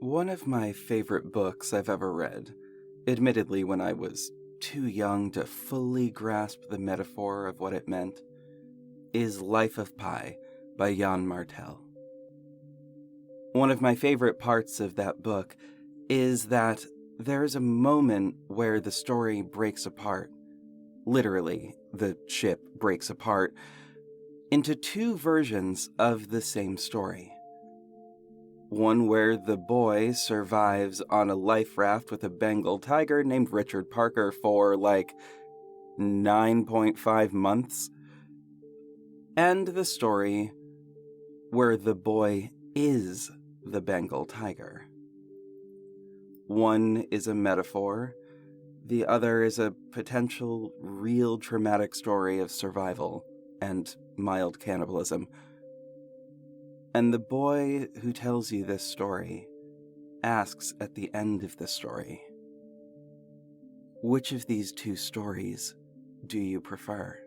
One of my favorite books I've ever read, admittedly when I was too young to fully grasp the metaphor of what it meant, is Life of Pi by Jan Martel. One of my favorite parts of that book is that there's a moment where the story breaks apart. Literally, the ship breaks apart into two versions of the same story. One where the boy survives on a life raft with a Bengal tiger named Richard Parker for 9.5 months. And the story where the boy is the Bengal tiger. One is a metaphor, the other is a potential real traumatic story of survival and mild cannibalism. And the boy who tells you this story asks at the end of the story, which of these two stories do you prefer?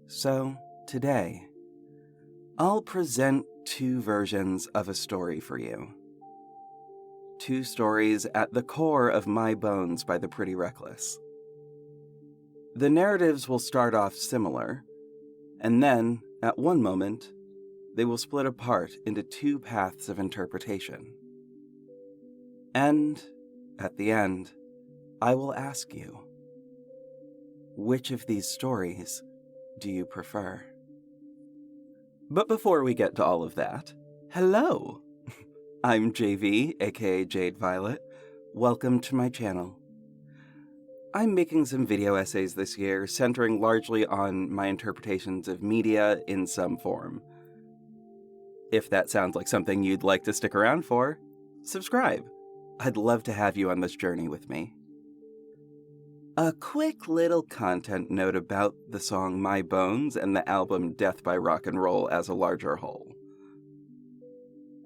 So, today, I'll present two versions of a story for you. Two stories at the core of My Bones by the Pretty Reckless. The narratives will start off similar, and then, at one moment, they will split apart into two paths of interpretation. And, at the end, I will ask you, which of these stories do you prefer? But before we get to all of that, hello! I'm JV, aka Jade Violet. Welcome to my channel. I'm making some video essays this year, centering largely on my interpretations of media in some form. If that sounds like something you'd like to stick around for, subscribe. I'd love to have you on this journey with me. A quick little content note about the song My Bones and the album Death by Rock and Roll as a larger whole.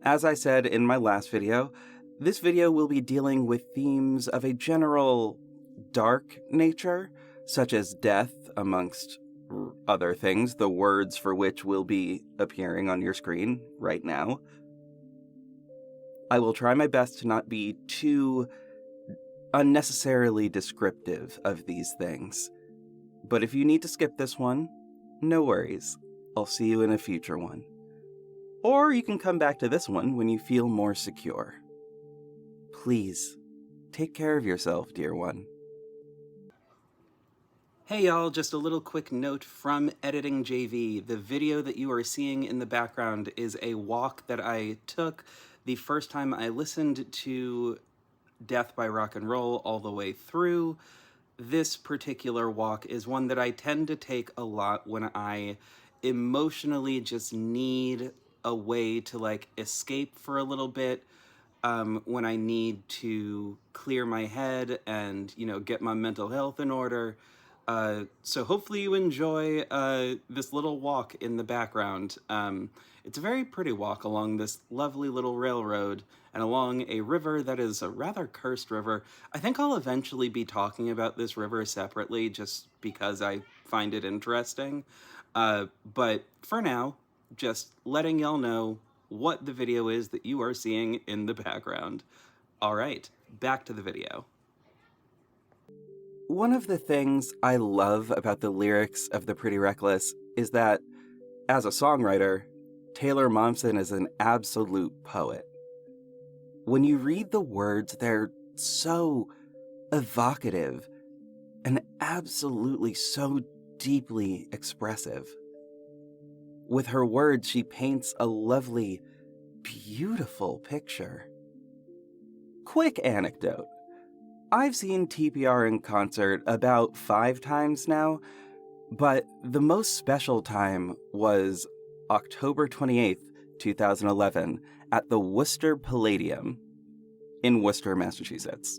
As I said in my last video, this video will be dealing with themes of a general dark nature, such as death, amongst other things, the words for which will be appearing on your screen right now. I will try my best to not be too unnecessarily descriptive of these things. But if you need to skip this one, no worries. I'll see you in a future one. Or you can come back to this one when you feel more secure. Please, take care of yourself, dear one. Hey y'all, just a little quick note from Editing JV. The video that you are seeing in the background is a walk that I took the first time I listened to Death by Rock and Roll all the way through. This particular walk is one that I tend to take a lot when I emotionally just need a way to escape for a little bit, when I need to clear my head and, get my mental health in order. So hopefully you enjoy this little walk in the background. It's a very pretty walk along this lovely little railroad and along a river that is a rather cursed river. I think I'll eventually be talking about this river separately just because I find it interesting. But for now, just letting y'all know what the video is that you are seeing in the background. All right, back to the video. One of the things I love about the lyrics of The Pretty Reckless is that, as a songwriter, Taylor Momsen is an absolute poet. When you read the words, they're so evocative and absolutely so deeply expressive. With her words, she paints a lovely, beautiful picture. Quick anecdote. I've seen TPR in concert about 5 times now, but the most special time was October 28th, 2011, at the Worcester Palladium in Worcester, Massachusetts.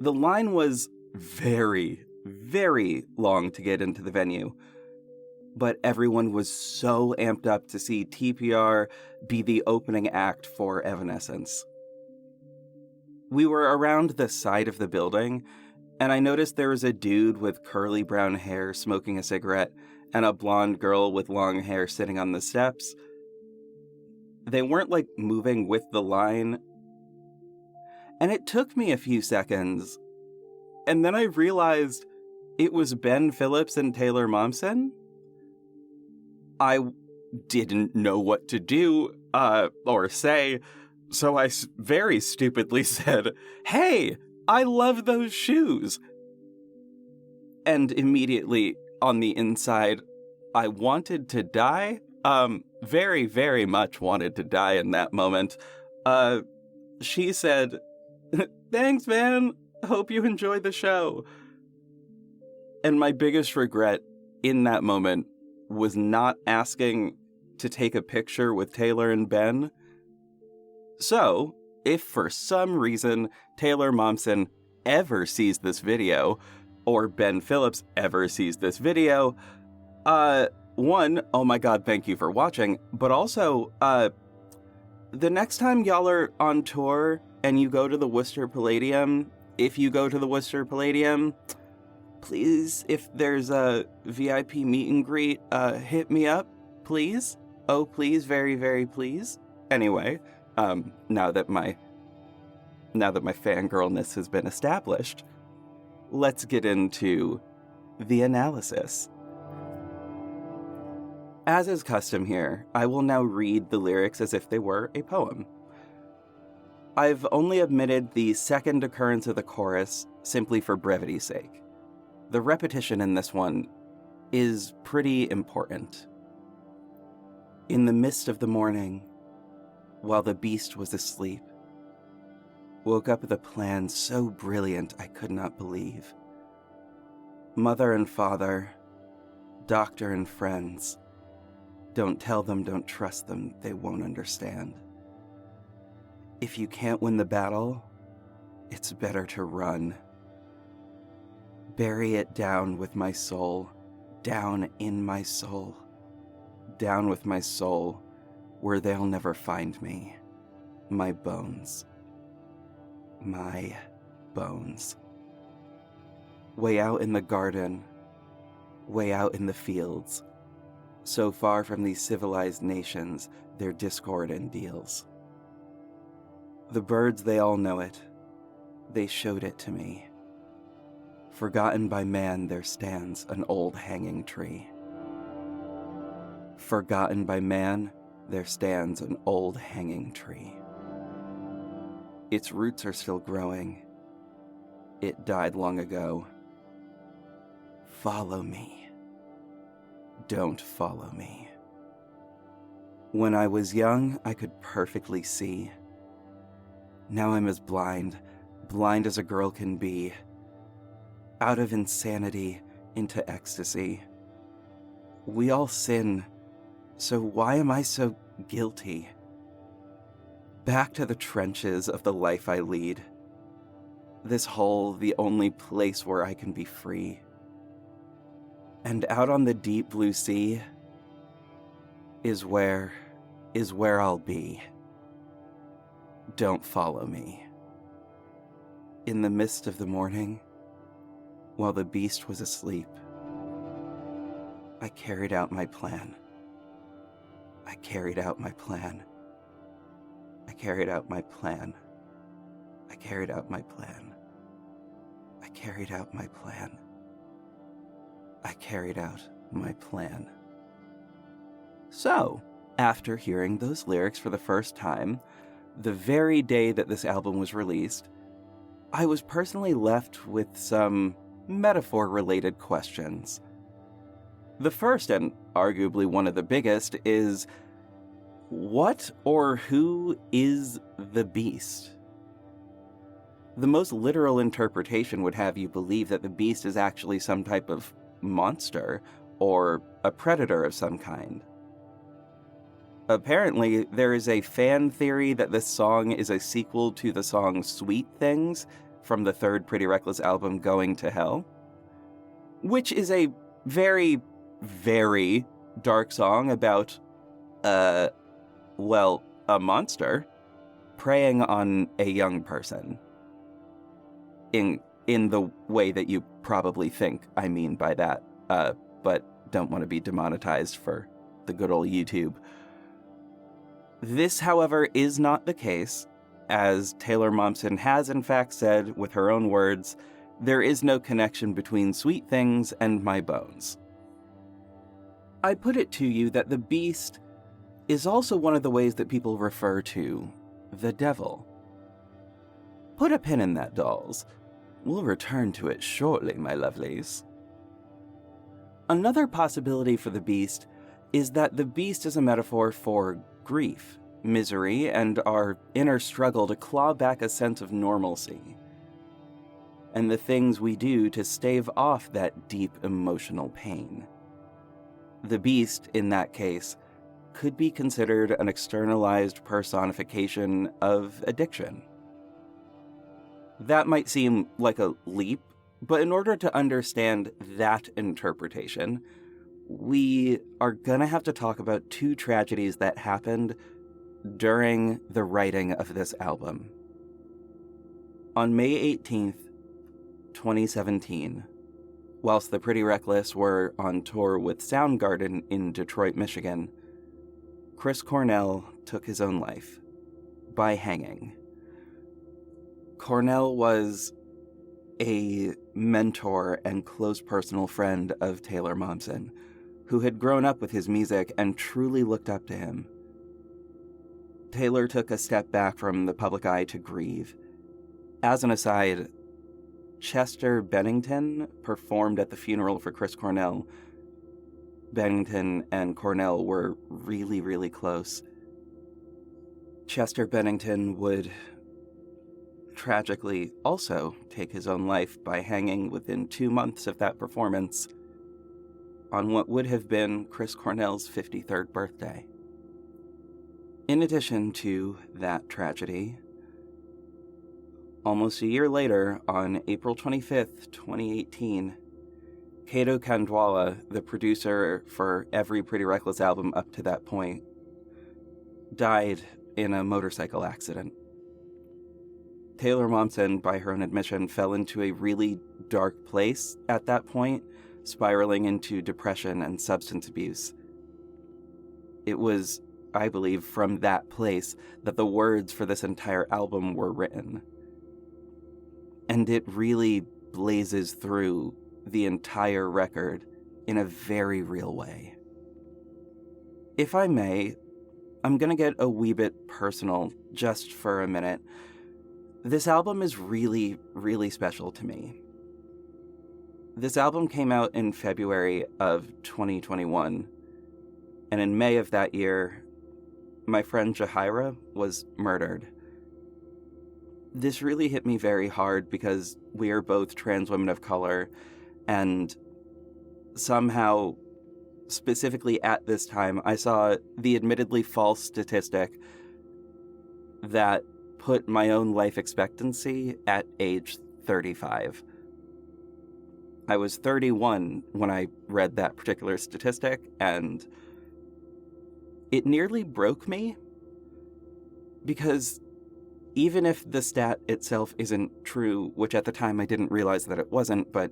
The line was very, very long to get into the venue, but everyone was so amped up to see TPR be the opening act for Evanescence. We were around the side of the building, and I noticed there was a dude with curly brown hair smoking a cigarette and a blonde girl with long hair sitting on the steps. they weren't, like, moving with the line. And it took me a few seconds, and then I realized it was Ben Phillips and Taylor Momsen. I didn't know what to do, or say, so I very stupidly said, "Hey, I love those shoes." And immediately, on the inside, I wanted to die. Very, very much wanted to die in that moment. She said, "Thanks, man. Hope you enjoy the show." And my biggest regret in that moment was not asking to take a picture with Taylor and Ben. So, if for some reason Taylor Momsen ever sees this video, or Ben Phillips ever sees this video, one, oh my god, thank you for watching, but also, the next time y'all are on tour and you go to the Worcester Palladium, if you go to the Worcester Palladium, please, if there's a VIP meet and greet, hit me up, please. Oh, please, very, very please. Anyway, now that my fangirlness has been established, let's get into the analysis. As is custom here, I will now read the lyrics as if they were a poem. I've only omitted the second occurrence of the chorus simply for brevity's sake. The repetition in this one is pretty important. In the mist of the morning, while the beast was asleep, woke up with a plan so brilliant I could not believe. Mother and father, doctor and friends, don't tell them, don't trust them, they won't understand. If you can't win the battle, it's better to run. Bury it down with my soul, down in my soul, down with my soul, where they'll never find me. My bones. My bones. Way out in the garden, way out in the fields, so far from these civilized nations, their discord and deals. The birds, they all know it. They showed it to me. Forgotten by man, there stands an old hanging tree. Forgotten by man, there stands an old hanging tree. Its roots are still growing. It died long ago. Follow me. Don't follow me. When I was young, I could perfectly see. Now I'm as blind as a girl can be. Out of insanity into ecstasy. We all sin, so why am I so guilty? Back to the trenches of the life I lead. This hole, the only place where I can be free. And out on the deep blue sea is where I'll be. Don't follow me. In the mist of the morning, while the beast was asleep, I carried out my plan. I carried out my plan. I carried out my plan. I carried out my plan. I carried out my plan. I carried out my plan. So, after hearing those lyrics for the first time, the very day that this album was released, I was personally left with some metaphor-related questions. The first, and arguably one of the biggest, is what or who is the beast? The most literal interpretation would have you believe that the beast is actually some type of monster or a predator of some kind. Apparently, there is a fan theory that this song is a sequel to the song Sweet Things from the third Pretty Reckless album, Going to Hell, which is a very, very dark song about, a monster preying on a young person. In the way that you probably think I mean by that, but don't want to be demonetized for the good old YouTube. This, however, is not the case, as Taylor Momsen has in fact said with her own words, "There is no connection between sweet things and my bones." I put it to you that the beast is also one of the ways that people refer to the devil. Put a pin in that, dolls. We'll return to it shortly, my lovelies. Another possibility for the beast is that the beast is a metaphor for grief, misery, and our inner struggle to claw back a sense of normalcy, and the things we do to stave off that deep emotional pain. The beast, in that case, could be considered an externalized personification of addiction. That might seem like a leap, but in order to understand that interpretation, we are gonna have to talk about two tragedies that happened during the writing of this album. On May 18th, 2017, whilst the Pretty Reckless were on tour with Soundgarden in Detroit, Michigan, Chris Cornell took his own life by hanging. Cornell was a mentor and close personal friend of Taylor Momsen, who had grown up with his music and truly looked up to him. Taylor took a step back from the public eye to grieve. As an aside, Chester Bennington performed at the funeral for Chris Cornell. Bennington and Cornell were really, really close. Chester Bennington would tragically also take his own life by hanging within 2 months of that performance on what would have been Chris Cornell's 53rd birthday. In addition to that tragedy, almost a year later, on April 25th, 2018, Kato Kandwala, the producer for every Pretty Reckless album up to that point, died in a motorcycle accident. Taylor Momsen, by her own admission, fell into a really dark place at that point, spiraling into depression and substance abuse. It was, I believe, from that place that the words for this entire album were written. And it really blazes through the entire record in a very real way. If I may, I'm gonna get a wee bit personal just for a minute. This album is really, really special to me. This album came out in February of 2021, and in May of that year, my friend Jahira was murdered. This really hit me very hard because we are both trans women of color, and somehow, specifically at this time, I saw the admittedly false statistic that put my own life expectancy at age 35. I was 31 when I read that particular statistic, and it nearly broke me, because even if the stat itself isn't true, which at the time I didn't realize that it wasn't, but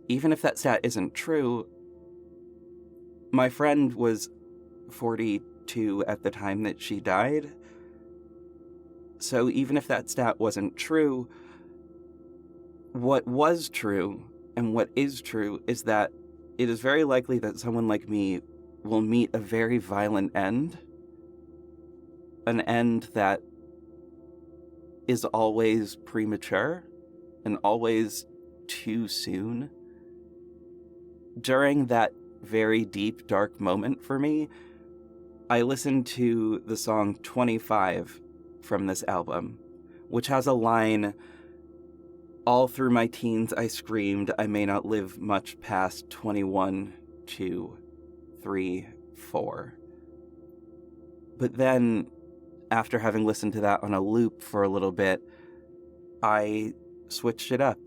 even if that stat isn't true, my friend was 42 at the time that she died. So even if that stat wasn't true, what was true and what is true is that it is very likely that someone like me will meet a very violent end. An end that is always premature and always too soon. During that very deep, dark moment for me, I listened to the song 25 from this album, which has a line, "All through my teens I screamed, I may not live much past 21, 2, 3, 4. But then, after having listened to that on a loop for a little bit, I switched it up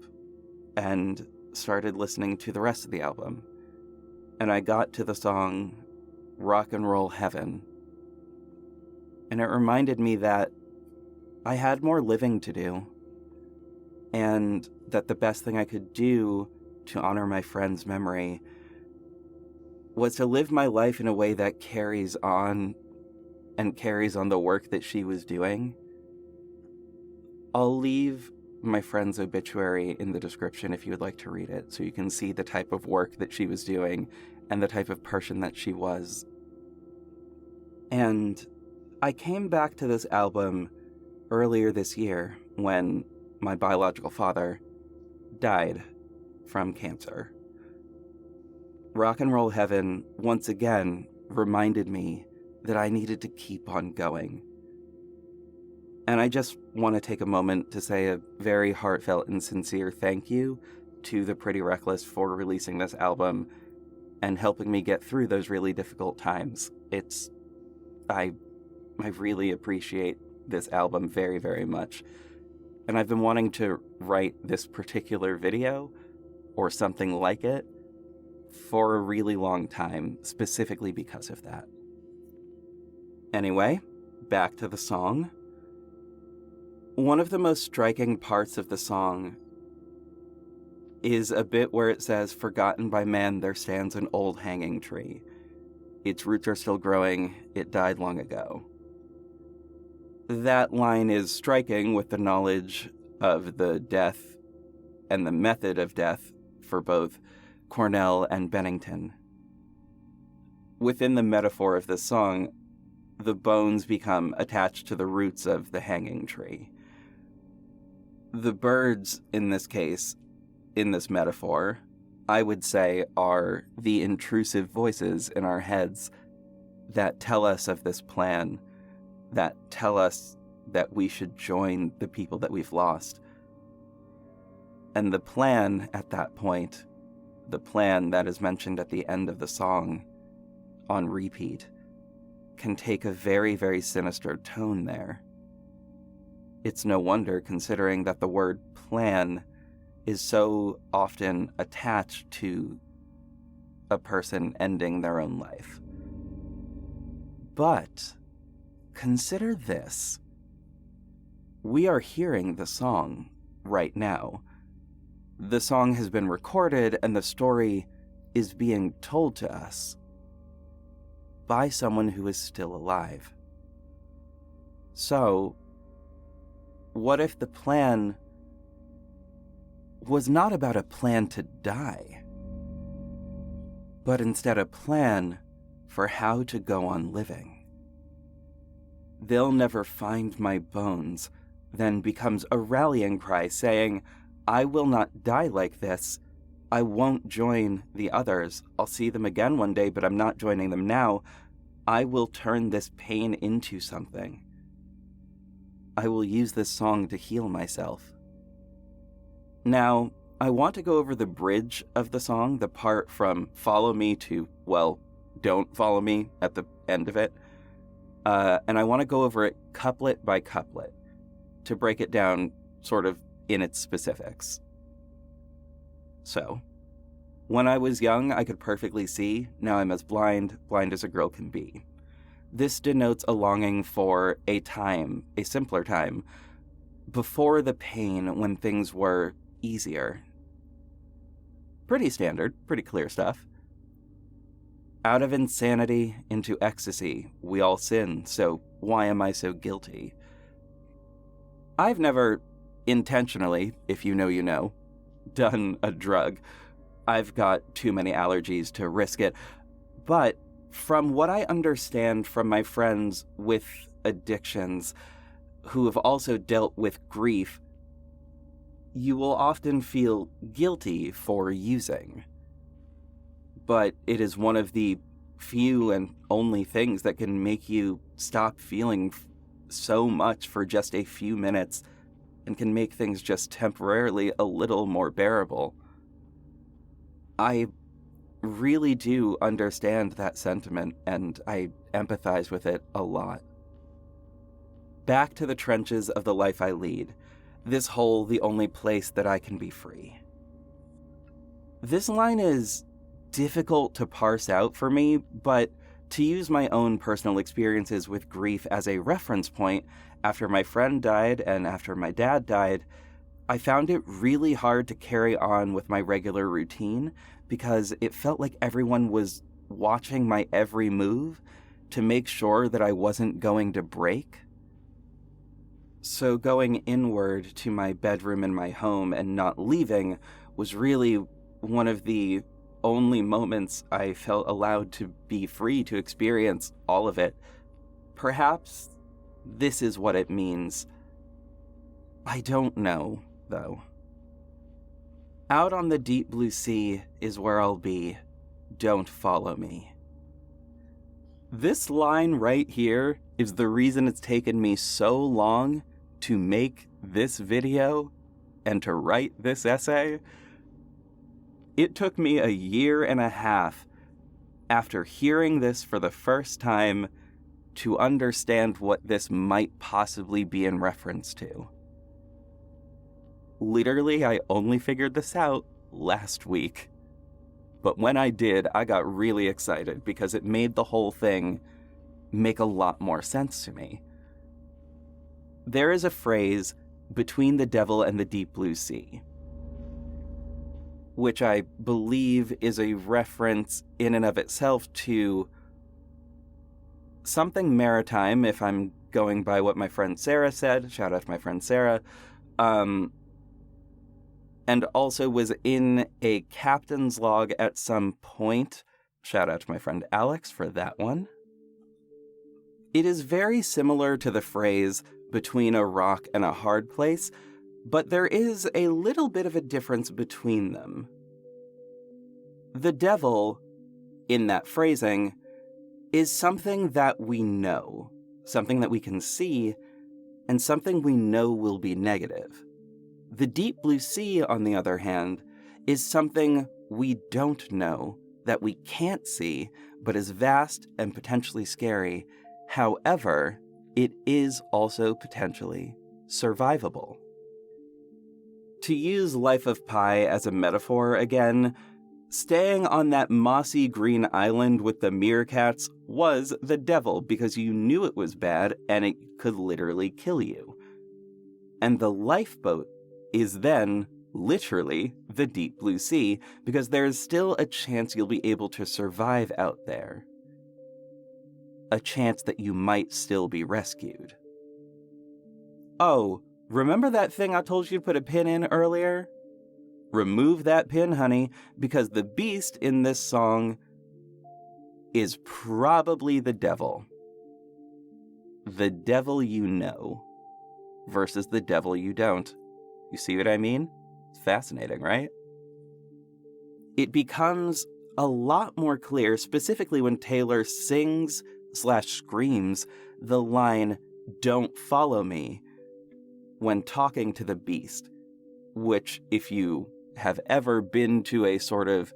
and started listening to the rest of the album. And I got to the song Rock and Roll Heaven. And it reminded me that I had more living to do, and that the best thing I could do to honor my friend's memory was to live my life in a way that carries on and carries on the work that she was doing. I'll leave my friend's obituary in the description if you would like to read it, so you can see the type of work that she was doing and the type of person that she was. And I came back to this album earlier this year when my biological father died from cancer. Rock and Roll Heaven once again reminded me that I needed to keep on going. And I just want to take a moment to say a very heartfelt and sincere thank you to the Pretty Reckless for releasing this album and helping me get through those really difficult times. I really appreciate this album very, very much. And I've been wanting to write this particular video or something like it for a really long time, specifically because of that. Anyway, back to the song. One of the most striking parts of the song is a bit where it says, "Forgotten by man, there stands an old hanging tree. Its roots are still growing, it died long ago." That line is striking with the knowledge of the death and the method of death for both Cornell and Bennington. Within the metaphor of this song, the bones become attached to the roots of the hanging tree. The birds, in this case, in this metaphor, I would say are the intrusive voices in our heads that tell us of this plan, that tell us that we should join the people that we've lost. And the plan at that point, the plan that is mentioned at the end of the song on repeat, can take a very, very sinister tone there. It's no wonder, considering that the word plan is so often attached to a person ending their own life. But consider this. We are hearing the song right now. The song has been recorded and the story is being told to us by someone who is still alive. So, what if the plan was not about a plan to die, but instead a plan for how to go on living? "They'll never find my bones" then becomes a rallying cry saying, "I will not die like this. I won't join the others. I'll see them again one day, but I'm not joining them now. I will turn this pain into something. I will use this song to heal myself." Now, I want to go over the bridge of the song, the part from "follow me" to, well, "don't follow me" at the end of it. And I want to go over it couplet by couplet to break it down sort of in its specifics. So, "When I was young, I could perfectly see. Now I'm as blind as a girl can be." This denotes a longing for a time, a simpler time, before the pain, when things were easier. Pretty standard, pretty clear stuff. "Out of insanity into ecstasy, we all sin, so why am I so guilty?" I've never intentionally, if you know you know, done a drug. I've got too many allergies to risk it. But from what I understand from my friends with addictions who have also dealt with grief, you will often feel guilty for using. But it is one of the few and only things that can make you stop feeling so much for just a few minutes and can make things just temporarily a little more bearable. I really do understand that sentiment, and I empathize with it a lot. "Back to the trenches of the life I lead. This hole the only place that I can be free." This line is difficult to parse out for me, but to use my own personal experiences with grief as a reference point, after my friend died and after my dad died, I found it really hard to carry on with my regular routine because it felt like everyone was watching my every move to make sure that I wasn't going to break. So going inward to my bedroom in my home and not leaving was really one of the only moments I felt allowed to be free to experience all of it. Perhaps this is what it means. I don't know, though. Out on the deep blue sea is where I'll be. Don't follow me. This line right here is the reason it's taken me so long to make this video and to write this essay. It took me a year and a half after hearing this for the first time to understand what this might possibly be in reference to. Literally, I only figured this out last week. But when I did, I got really excited because it made the whole thing make a lot more sense to me. There is a phrase, between the devil and the deep blue sea, which I believe is a reference in and of itself to something maritime, if I'm going by what my friend Sarah said. Shout out to my friend Sarah. And also was in a captain's log at some point. Shout out to my friend Alex for that one. It is very similar to the phrase, between a rock and a hard place, but there is a little bit of a difference between them. The devil, in that phrasing, is something that we know, something that we can see, and something we know will be negative. The deep blue sea, on the other hand, is something we don't know, that we can't see, but is vast and potentially scary. However, it is also potentially survivable. To use Life of Pi as a metaphor again, staying on that mossy green island with the meerkats was the devil because you knew it was bad and it could literally kill you. And the lifeboat is then literally the deep blue sea because there is still a chance you'll be able to survive out there. A chance that you might still be rescued. Oh, remember that thing I told you to put a pin in earlier? Remove that pin, honey, because the beast in this song is probably the devil. The devil you know versus the devil you don't. You see what I mean? It's fascinating, right? It becomes a lot more clear, specifically when Taylor sings/screams the line, "Don't follow me," when talking to the beast, which, if you have ever been to a sort of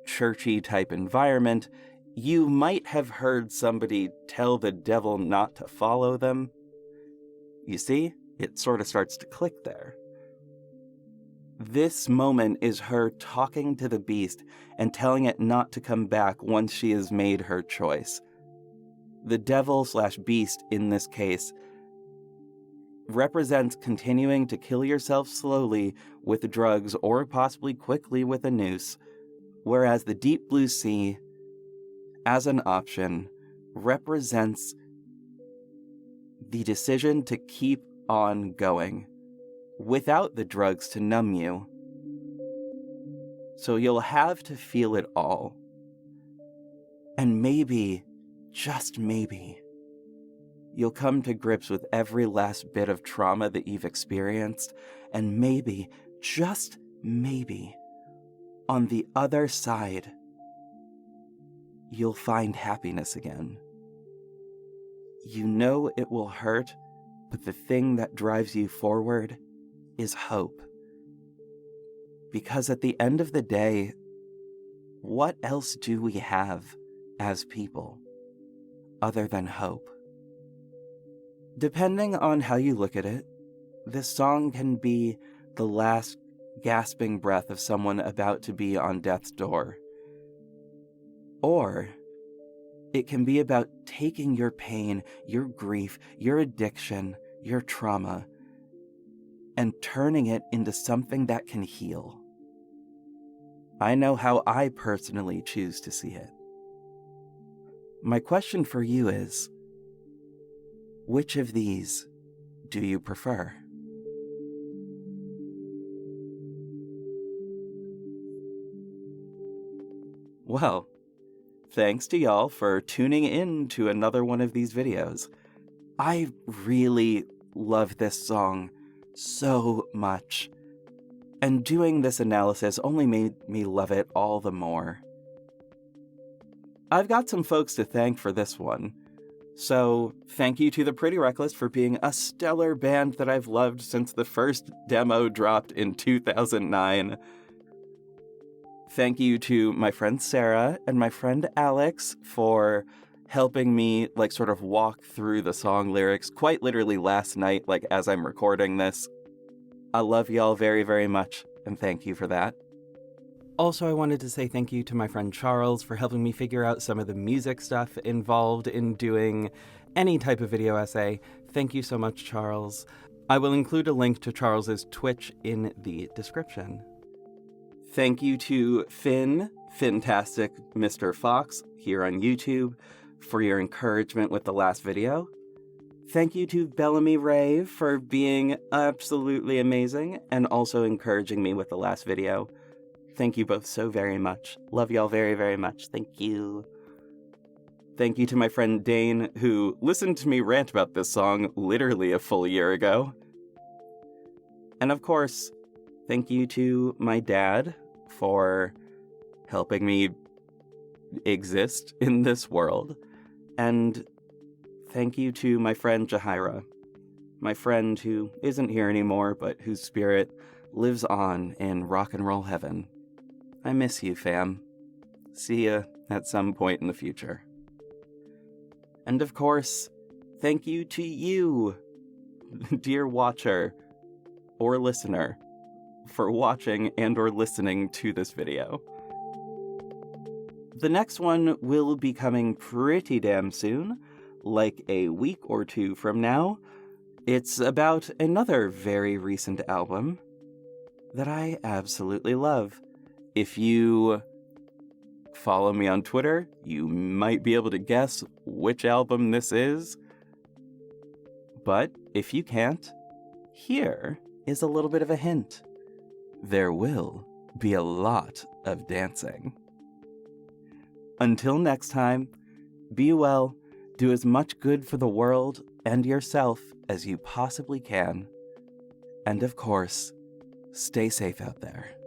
churchy type environment, you might have heard somebody tell the devil not to follow them. You see, it sort of starts to click there. This moment is her talking to the beast and telling it not to come back once she has made her choice. The devil/beast in this case represents continuing to kill yourself slowly with drugs or possibly quickly with a noose, whereas the deep blue sea, as an option, represents the decision to keep on going without the drugs to numb you. So you'll have to feel it all. And maybe, just maybe, you'll come to grips with every last bit of trauma that you've experienced, and maybe, just maybe, on the other side, you'll find happiness again. You know it will hurt, but the thing that drives you forward is hope. Because at the end of the day, what else do we have as people other than hope? Depending on how you look at it, this song can be the last gasping breath of someone about to be on death's door. Or it can be about taking your pain, your grief, your addiction, your trauma, and turning it into something that can heal. I know how I personally choose to see it. My question for you is, which of these do you prefer? Well, thanks to y'all for tuning in to another one of these videos. I really love this song so much, and doing this analysis only made me love it all the more. I've got some folks to thank for this one. So, thank you to the Pretty Reckless for being a stellar band that I've loved since the first demo dropped in 2009. Thank you to my friend Sarah and my friend Alex for helping me, sort of walk through the song lyrics quite literally last night, as I'm recording this. I love y'all very, very much, and thank you for that. Also, I wanted to say thank you to my friend Charles for helping me figure out some of the music stuff involved in doing any type of video essay. Thank you so much, Charles. I will include a link to Charles's Twitch in the description. Thank you to Fantastic Mr. Fox, here on YouTube, for your encouragement with the last video. Thank you to Bellamy Ray for being absolutely amazing and also encouraging me with the last video. Thank you both so very much. Love y'all very, very much. Thank you. Thank you to my friend Dane, who listened to me rant about this song literally a full year ago. And of course, thank you to my dad for helping me exist in this world. And thank you to my friend Jahira, my friend who isn't here anymore, but whose spirit lives on in rock and roll heaven. I miss you, fam. See ya at some point in the future. And of course, thank you to you, dear watcher or listener, for watching and or listening to this video. The next one will be coming pretty damn soon, like a week or two from now. It's about another very recent album that I absolutely love. If you follow me on Twitter, you might be able to guess which album this is. But if you can't, here is a little bit of a hint. There will be a lot of dancing. Until next time, be well, do as much good for the world and yourself as you possibly can. And of course, stay safe out there.